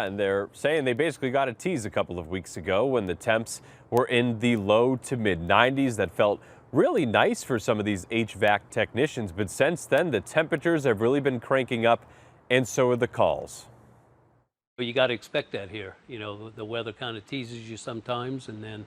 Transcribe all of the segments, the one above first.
And they're saying they basically got a tease a couple of weeks ago when the temps were in the low to mid 90s. That felt really nice for some of these HVAC technicians. But since then, the temperatures have really been cranking up, and so are the calls. You got to expect that here. You know, the weather kind of teases you sometimes, and then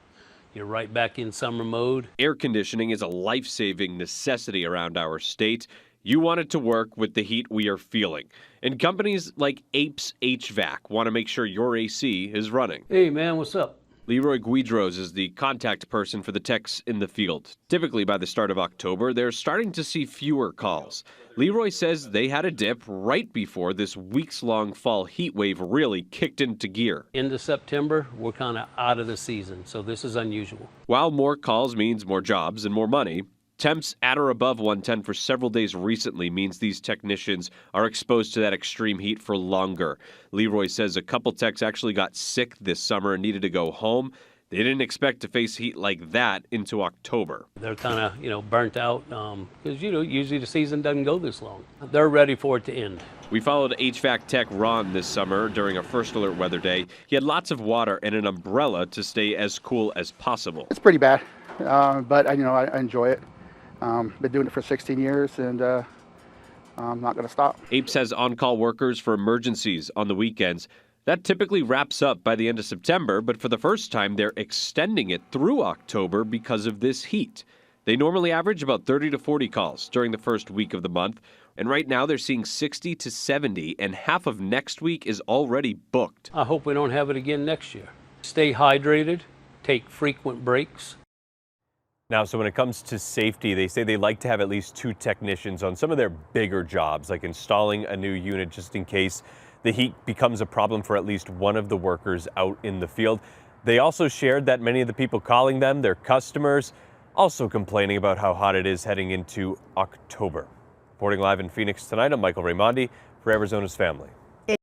you're right back in summer mode. Air conditioning is a life-saving necessity around our state. You want it to work with the heat we are feeling. And companies like Apes HVAC want to make sure your AC is running. Hey, man, what's up? Leroy Guidros is the contact person for the techs in the field. Typically, by the start of October, they're starting to see fewer calls. Leroy says they had a dip right before this weeks-long fall heat wave really kicked into gear. Into September, we're kind of out of the season, so this is unusual. While more calls means more jobs and more money, temps at or above 110 for several days recently means these technicians are exposed to that extreme heat for longer. Leroy says a couple techs actually got sick this summer and needed to go home. They didn't expect to face heat like that into October. They're kind of, burnt out because, usually the season doesn't go this long. They're ready for it to end. We followed HVAC tech Ron this summer during a first alert weather day. He had lots of water and an umbrella to stay as cool as possible. It's pretty bad, but I enjoy it. Been doing it for 16 years, and I'm not going to stop. Apes has on-call workers for emergencies on the weekends. That typically wraps up by the end of September, but for the first time, they're extending it through October because of this heat. They normally average about 30 to 40 calls during the first week of the month, and right now they're seeing 60 to 70, and half of next week is already booked. I hope we don't have it again next year. Stay hydrated, take frequent breaks. Now, so when it comes to safety, they say they like to have at least 2 technicians on some of their bigger jobs, like installing a new unit just in case the heat becomes a problem for at least one of the workers out in the field. They also shared that many of the people calling them, their customers, also complaining about how hot it is heading into October. Reporting live in Phoenix tonight, I'm Michael Raimondi for Arizona's Family.